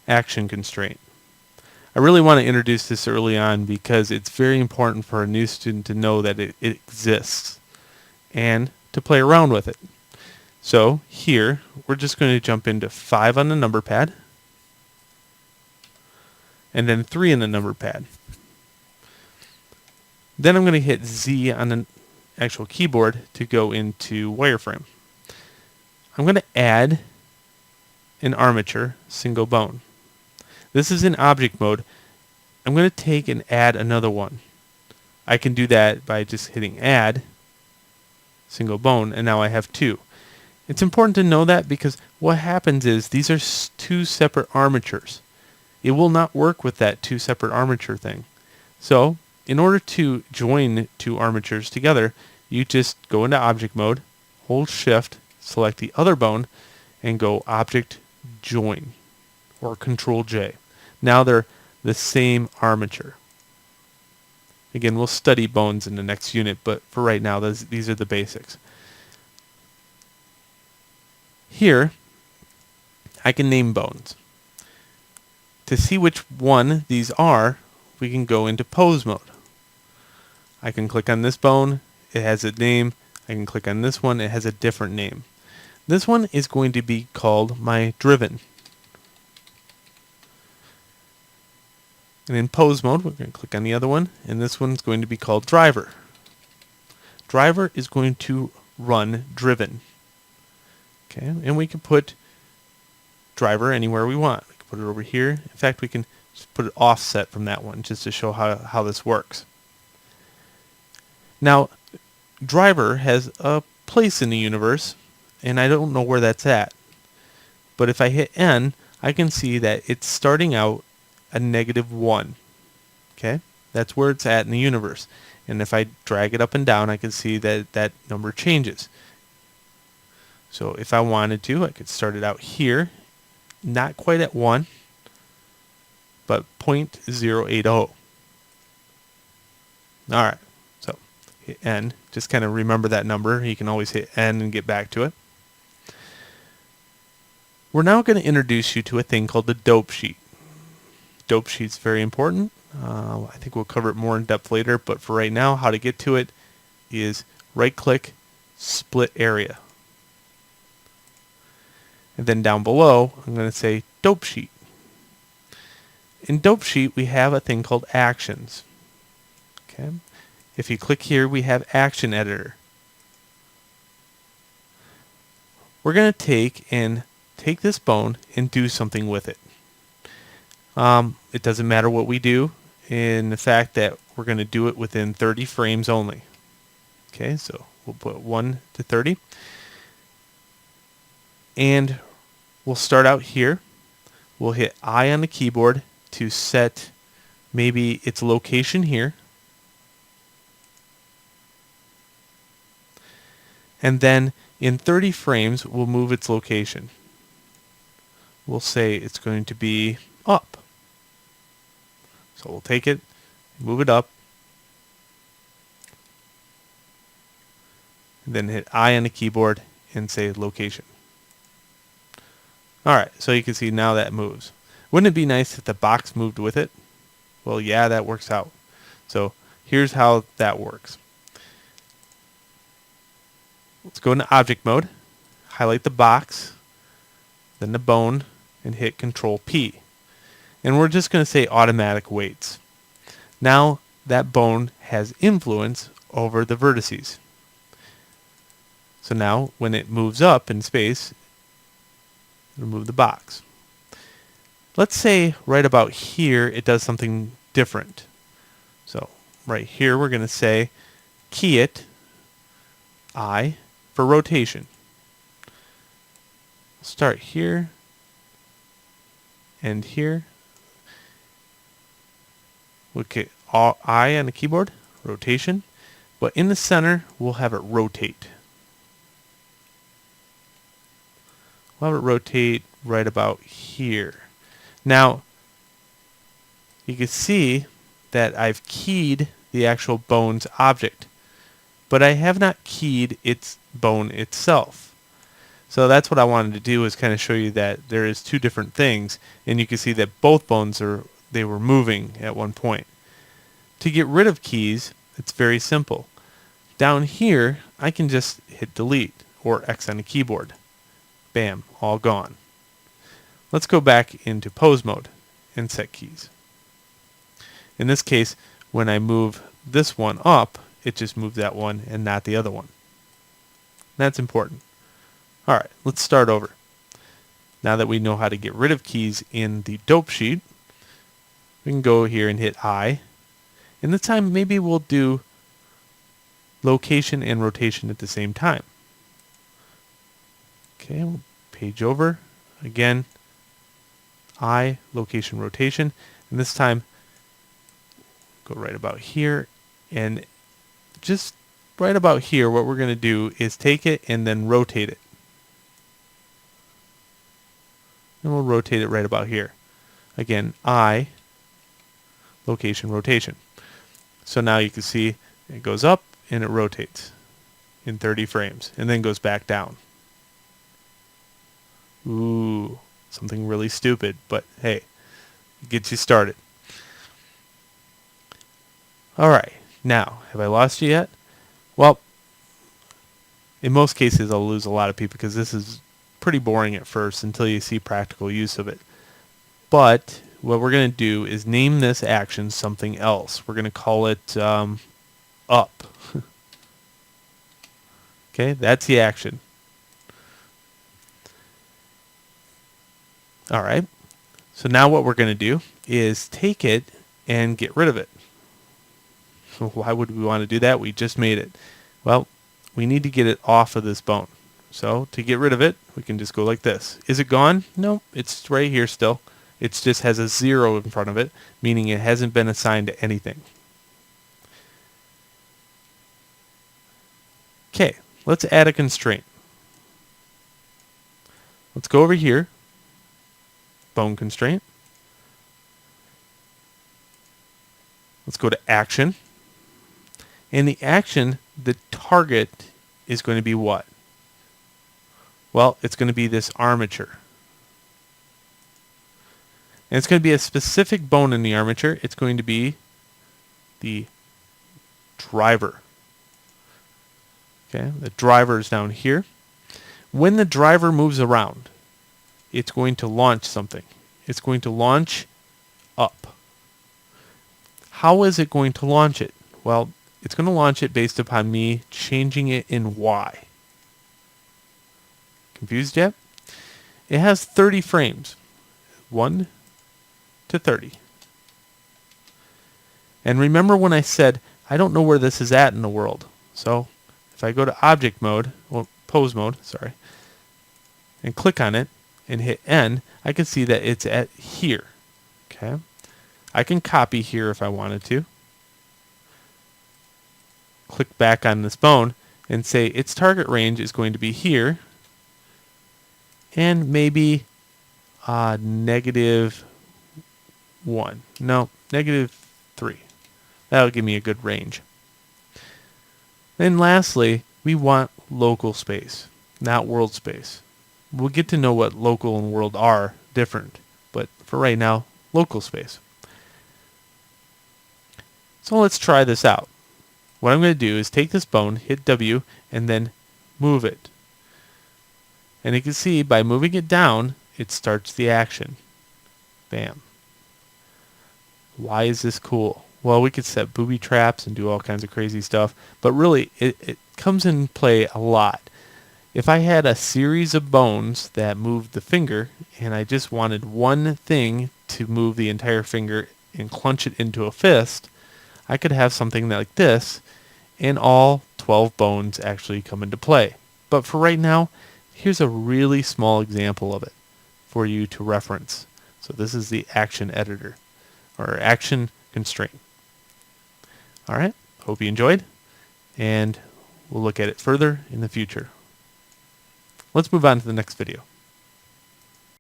action constraint. I really want to introduce this early on because it's very important for a new student to know that it exists and to play around with it. So here, we're just going to jump into 5 on the number pad and then 3 on the number pad. Then I'm going to hit Z on the actual keyboard to go into wireframe. I'm going to add an armature single bone. This is in object mode. I'm going to take and add another one. I can do that by just hitting add single bone, and now I have 2. It's important to know that because what happens is these are 2 separate armatures. It will not work with that 2 separate armature thing. So in order to join 2 armatures together, you just go into object mode, hold shift, select the other bone, and go object join or control J. Now they're the same armature. Again, we'll study bones in the next unit, but for right now, these are the basics. Here, I can name bones. To see which one these are, we can go into pose mode. I can click on this bone, it has a name. I can click on this one, it has a different name. This one is going to be called my driven. And in pose mode, we're going to click on the other one, and this one's going to be called driver. Driver is going to run driven. Okay, and we can put driver anywhere we want. We can put it over here. In fact, we can just put it offset from that one just to show how this works. Now, driver has a place in the universe, and I don't know where that's at. But if I hit N, I can see that it's starting out a -1. Okay, that's where it's at in the universe. And if I drag it up and down, I can see that that number changes. So if I wanted to, I could start it out here, not quite at 1, but 0.080. Alright, so hit N. Just kind of remember that number. You can always hit N and get back to it. We're now going to introduce you to a thing called the dope sheet. Dope sheet's very important. I think we'll cover it more in depth later, but for right now, how to get to it is right-click, split area. And then down below, I'm going to say dope sheet. In dope sheet, we have a thing called actions. Okay. If you click here, we have action editor. We're going to take this bone and do something with it. It doesn't matter what we do in the fact that we're going to do it within 30 frames only. Okay, so we'll put 1 to 30. And we'll start out here. We'll hit I on the keyboard to set maybe its location here. And then in 30 frames, we'll move its location. We'll say it's going to be up. So we'll take it, move it up, and then hit I on the keyboard and say location. Alright, so you can see now that moves. Wouldn't it be nice if the box moved with it? Well, yeah, that works out. So here's how that works. Let's go into object mode, highlight the box, then the bone, and hit Control P. And we're just going to say automatic weights. Now that bone has influence over the vertices. So now when it moves up in space, it'll move the box. Let's say right about here it does something different. So right here we're going to say key it I for rotation. Start here and here. Okay, I on the keyboard, rotation, but in the center we'll have it rotate. We'll have it rotate right about here. Now, you can see that I've keyed the actual bone's object, but I have not keyed its bone itself. So that's what I wanted to do, is kind of show you that there is two different things, and you can see that both bones they were moving at one point. To get rid of keys, it's very simple. Down here, I can just hit delete or X on the keyboard. Bam, all gone. Let's go back into pose mode and set keys. In this case, when I move this one up, it just moved that one and not the other one. That's important. Alright, let's start over. Now that we know how to get rid of keys in the dope sheet, we can go here and hit I. And this time maybe we'll do location and rotation at the same time. Okay, we'll page over. Again, I, location, rotation. And this time, go right about here. And just right about here, what we're going to do is take it and then rotate it. And we'll rotate it right about here. Again, I, location, rotation. So now you can see it goes up and it rotates in 30 frames and then goes back down. Ooh, something really stupid, but hey, it gets you started. Alright, now, have I lost you yet? Well, in most cases I'll lose a lot of people because this is pretty boring at first until you see practical use of it. But what we're going to do is name this action something else. We're going to call it up. Okay, that's the action. Alright, so now what we're going to do is take it and get rid of it. So why would we want to do that? We just made it. Well, we need to get it off of this bone. So to get rid of it, we can just go like this. Is it gone? No, it's right here still. It just has a 0 in front of it, meaning it hasn't been assigned to anything. Okay, let's add a constraint. Let's go over here, bone constraint. Let's go to action. And the action, the target is going to be what? Well, it's going to be this armature. And it's going to be a specific bone in the armature. It's going to be the driver. Okay, the driver is down here. When the driver moves around, it's going to launch something. It's going to launch up. How is it going to launch it? Well, it's going to launch it based upon me changing it in Y. Confused yet? It has 30 frames. 1 to 30. And remember when I said, I don't know where this is at in the world. So if I go to object mode, well, pose mode, sorry, and click on it and hit N, I can see that it's at here. Okay. I can copy here if I wanted to. Click back on this bone and say its target range is going to be here and maybe -1. No, -3. That'll give me a good range. Then lastly, we want local space, not world space. We'll get to know what local and world are different, but for right now, local space. So let's try this out. What I'm going to do is take this bone, hit W, and then move it. And you can see by moving it down, it starts the action. Bam. Why is this cool? Well, we could set booby traps and do all kinds of crazy stuff, but really it comes in play a lot. If I had a series of bones that moved the finger and I just wanted one thing to move the entire finger and clench it into a fist, I could have something like this and all 12 bones actually come into play. But for right now, here's a really small example of it for you to reference. So this is the action editor or action constraint. Alright, hope you enjoyed, and we'll look at it further in the future. Let's move on to the next video.